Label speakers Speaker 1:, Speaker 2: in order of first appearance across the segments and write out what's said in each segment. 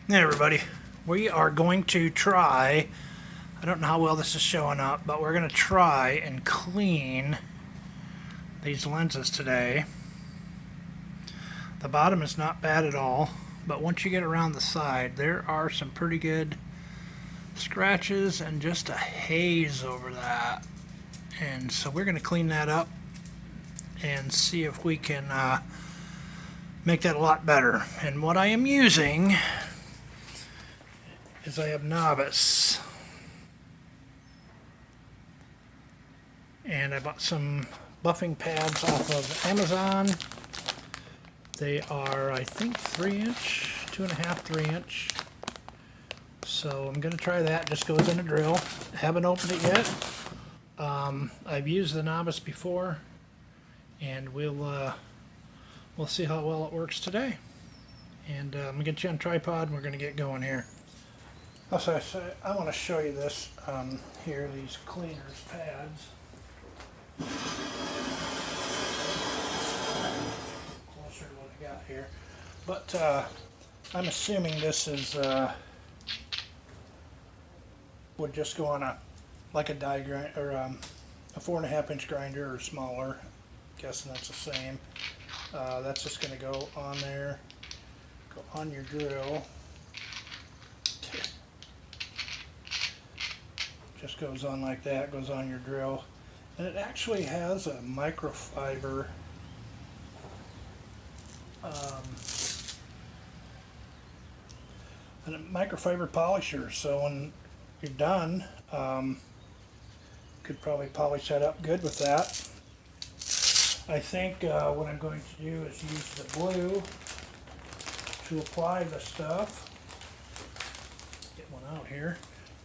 Speaker 1: Hey everybody, we are going to try, I don't know how well this is showing up, but we're going to try and clean these lenses today. The bottom is not bad at all, but once you get around the side, there are some pretty good scratches and just a haze over that. And so we're going to clean that up and see if we can make that a lot better. And what I am using is I have Novus, and I bought some buffing pads off of Amazon. They are, I think, 3-inch, 2.5, 3-inch. So I'm going to try that. Just goes in a drill. Haven't opened it yet. I've used the Novus before, and we'll see how well it works today. And I'm gonna get you on tripod, and we're gonna get going here. Also, I want to show you this here, these cleaners pads. Closer to what I got here, but I'm assuming this is would just go on a die grind or a 4.5-inch grinder or smaller. Guessing that's the same. That's just going to go on there, go on your drill. Just goes on like that, goes on your drill. And it actually has a microfiber polisher, so when you're done, could probably polish that up good with that. I think what I'm going to do is use the blue to apply the stuff. Get one out here.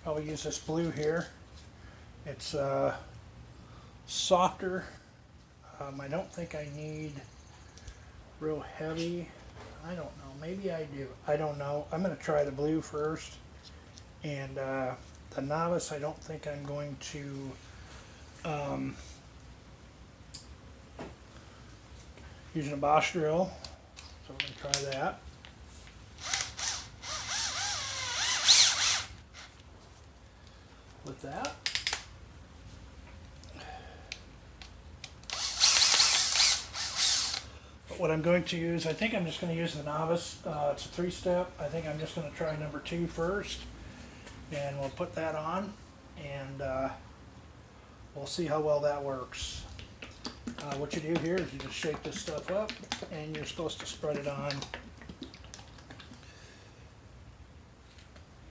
Speaker 1: I'll use this blue here. It's softer. I don't think I need real heavy. I don't know. Maybe I do. I don't know. I'm going to try the blue first. And the Novus, I don't think I'm going to using a Bosch drill. So we're going to try that. With that. But what I'm going to use, I think I'm just going to use the Novus. It's a 3-step. I think I'm just going to try number 2 first. And we'll put that on, and we'll see how well that works. What you do here is you just shake this stuff up, and you're supposed to spread it on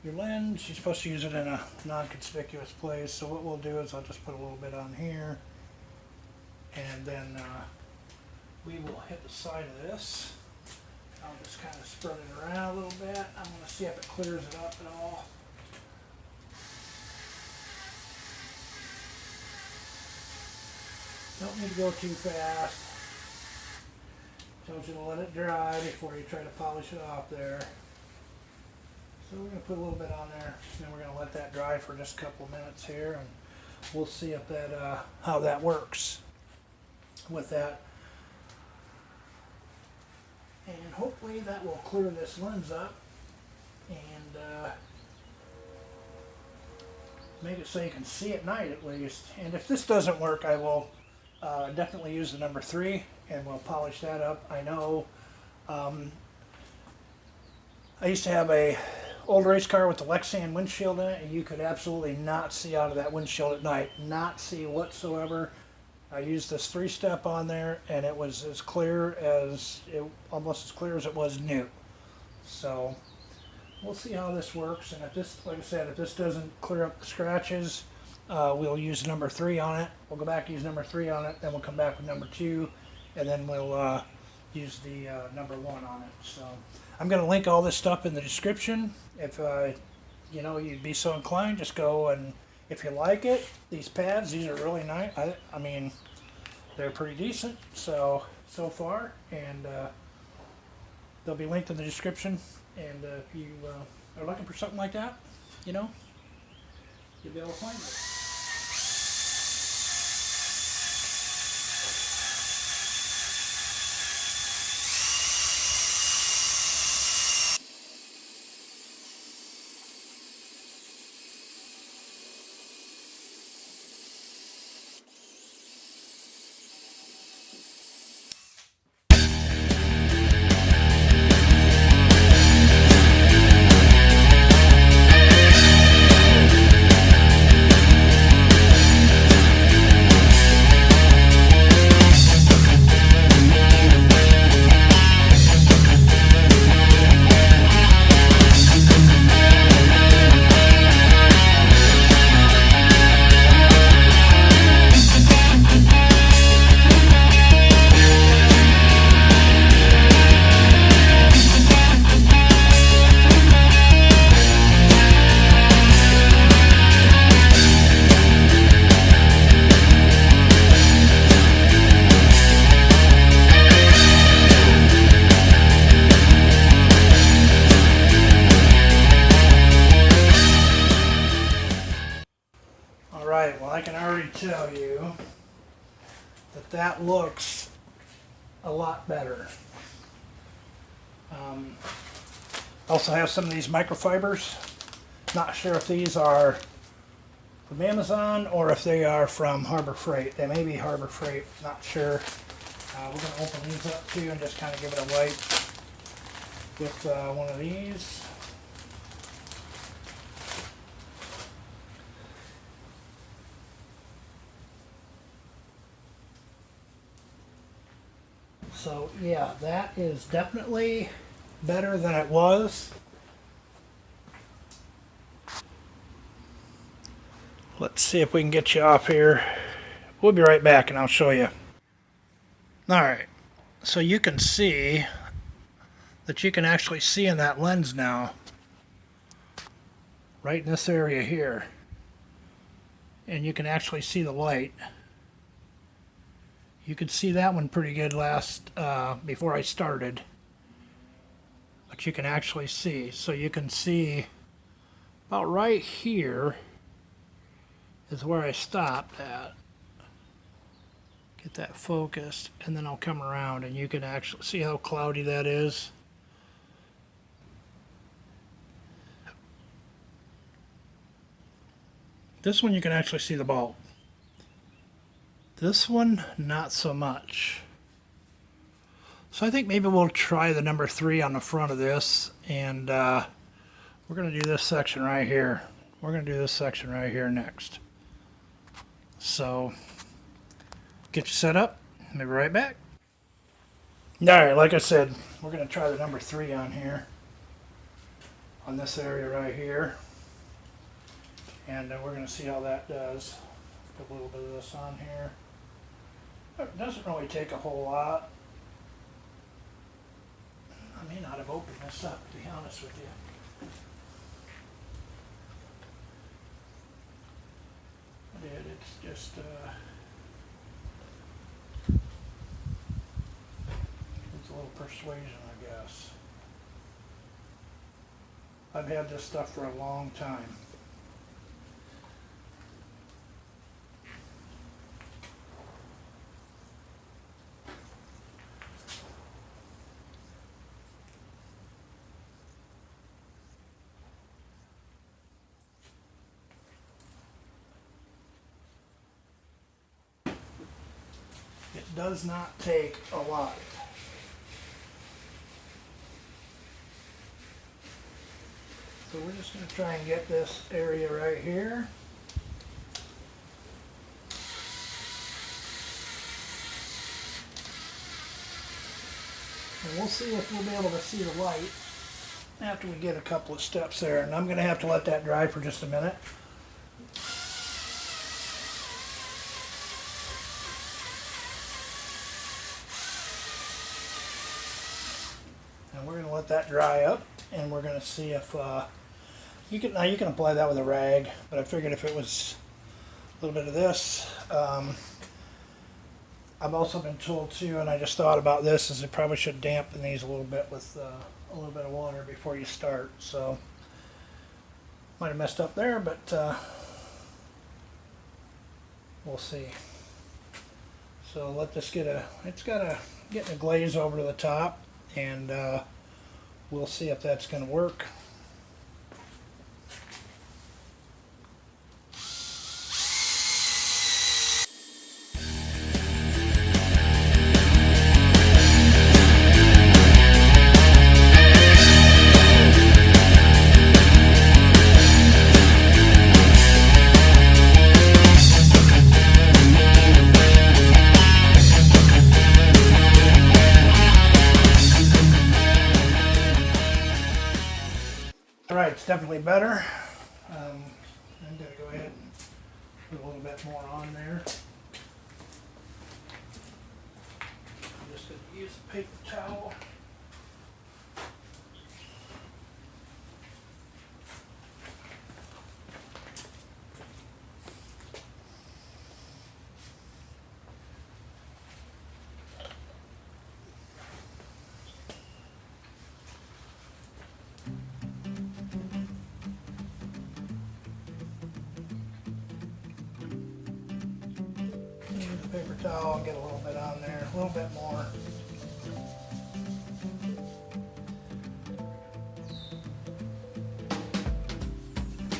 Speaker 1: your lens. You're supposed to use it in a non-conspicuous place. So what we'll do is I'll just put a little bit on here, and then we will hit the side of this. I'll just kind of spread it around a little bit. I'm going to see if it clears it up at all. Don't need to go too fast. Tells you to let it dry before you try to polish it off there. So we're going to put a little bit on there, and then we're going to let that dry for just a couple of minutes here, and we'll see if that how that works with that. And hopefully that will clear this lens up and make it so you can see at night at least. And if this doesn't work, I will definitely use the number 3, and we'll polish that up. I know I used to have a old race car with the Lexan windshield in it, and you could absolutely not see out of that windshield at night. Not see whatsoever. I used this 3-step on there, and it was as clear as almost as clear as it was new. So we'll see how this works, and if this, like I said, if this doesn't clear up the scratches, we'll use number 3 on it. We'll go back and use number 3 on it, then we'll come back with number 2, and then we'll use the number 1 on it. So I'm going to link all this stuff in the description. If you know, you'd be so inclined, just go, and if you like it, these pads, these are really nice. I mean, they're pretty decent so far, and they'll be linked in the description. And if you are looking for something like that, you know, you'll be able to find it. tell you that that looks a lot better. Also have some of these microfibers. Not sure if these are from Amazon or if they are from Harbor Freight. They may be Harbor Freight, not sure. We're going to open these up too and just kind of give it a wipe with one of these. So yeah, that is definitely better than it was. Let's see if we can get you off here. We'll be right back and I'll show you. Alright, so you can see that you can actually see in that lens now, right in this area here. And you can actually see the light. You could see that one pretty good before I started. But you can actually see. So you can see about right here is where I stopped at. Get that focused, and then I'll come around and you can actually see how cloudy that is. This one you can actually see the bulb. This one, not so much. So I think maybe we'll try the number 3 on the front of this, and we're going to do this section right here. We're going to do this section right here next. So, get you set up. I'll be right back. Alright, like I said, we're going to try the number 3 on here. On this area right here. And we're going to see how that does. Put a little bit of this on here. It doesn't really take a whole lot. I may not have opened this up, to be honest with you. I did. It's just it's a little persuasion, I guess. I've had this stuff for a long time. It does not take a lot. So we're just going to try and get this area right here. And we'll see if we'll be able to see the light after we get a couple of steps there. And I'm going to have to let that dry for just a minute. And we're going to let that dry up, and we're going to see if you can apply that with a rag, but I figured if it was a little bit of this. I've also been told too, and I just thought about this, is you probably should dampen these a little bit with a little bit of water before you start. So might have messed up there, but we'll see. So let this it's got to get a glaze over to the top, and we'll see if that's going to work. Alright, it's definitely better. I'm going to go ahead and put a little bit more on there. I'm just going to use a paper towel. paper towel and get a little bit on there, a little bit more.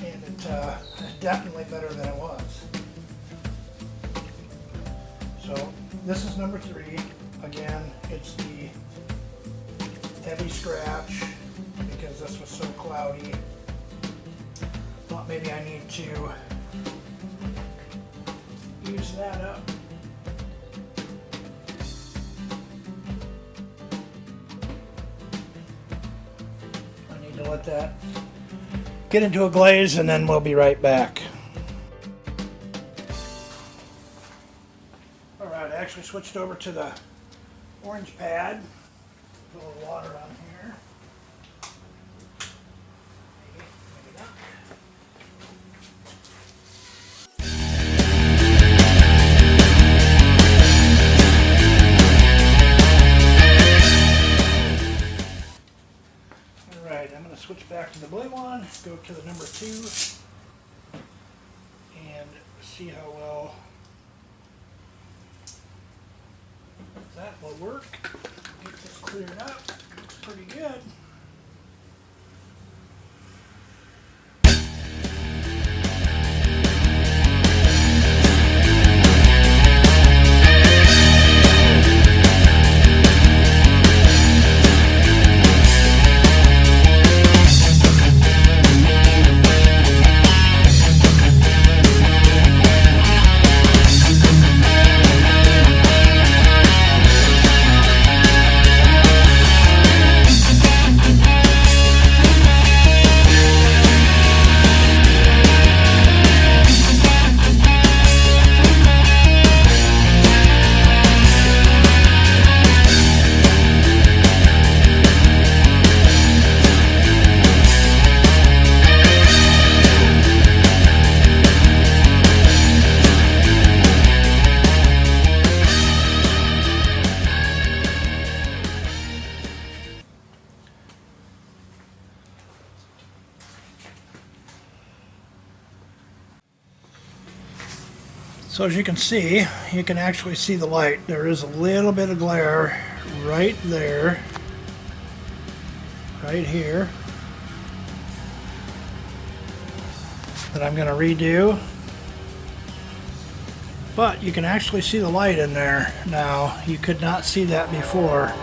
Speaker 1: And it's definitely better than it was. So this is number 3. Again, it's the heavy scratch because this was so cloudy. Thought maybe I need to use that up. I need to let that get into a glaze and then we'll be right back. Alright, I actually switched over to the orange pad. Put a little water on here. Maybe not. Alright, I'm going to switch back to the blue one, go to the number 2, and see how well that will work. Get this cleared up. Looks pretty good. So as you can see, you can actually see the light. There is a little bit of glare right there, right here, that I'm going to redo. But you can actually see the light in there now. You could not see that before.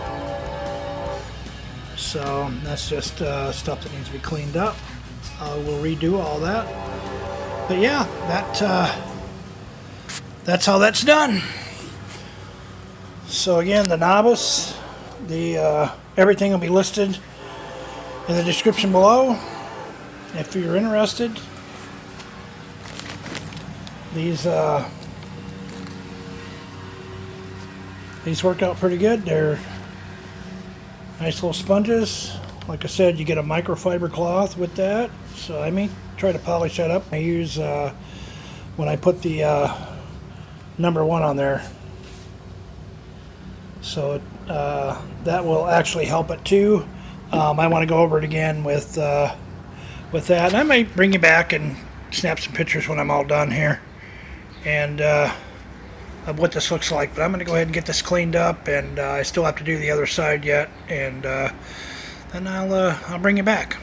Speaker 1: So that's just stuff that needs to be cleaned up. We'll redo all that. But yeah, that's how that's done. So again, the Novus, everything will be listed in the description below if you're interested. These work out pretty good. They're nice little sponges. Like I said, you get a microfiber cloth with that. So I may try to polish that up. I use when I put the number 1 on there. So that will actually help it too. I want to go over it again with that. And I might bring you back and snap some pictures when I'm all done here. And of what this looks like, but I'm going to go ahead and get this cleaned up, and I still have to do the other side yet, and then I'll bring you back.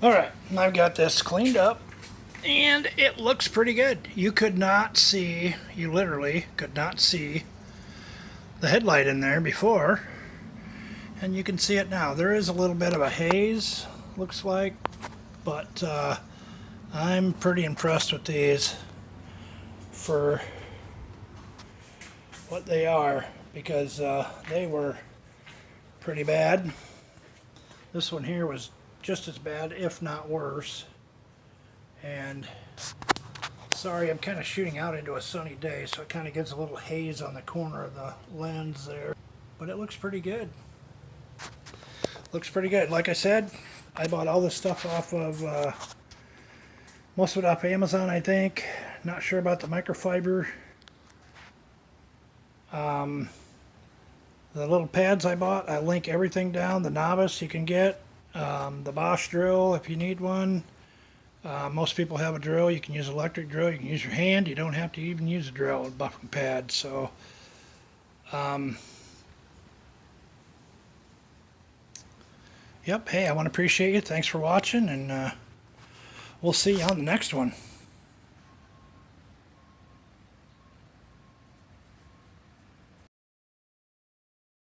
Speaker 1: Alright, I've got this cleaned up, and it looks pretty good. You could not see, you literally could not see the headlight in there before, and you can see it now. There is a little bit of a haze, looks like, but I'm pretty impressed with these for what they are, because they were pretty bad. This one here was just as bad, if not worse. And sorry, I'm kind of shooting out into a sunny day, so it kind of gives a little haze on the corner of the lens there. But it looks pretty good. Looks pretty good. Like I said, I bought all this stuff off of, most of it off Amazon, I think. Not sure about the microfiber. The little pads I bought, I link everything down. The Novus you can get, the Bosch drill if you need one. Most people have a drill. You can use electric drill. You can use your hand. You don't have to even use a drill with buffing pads. So, yep. Hey, I want to appreciate you. Thanks for watching, and we'll see you on the next one.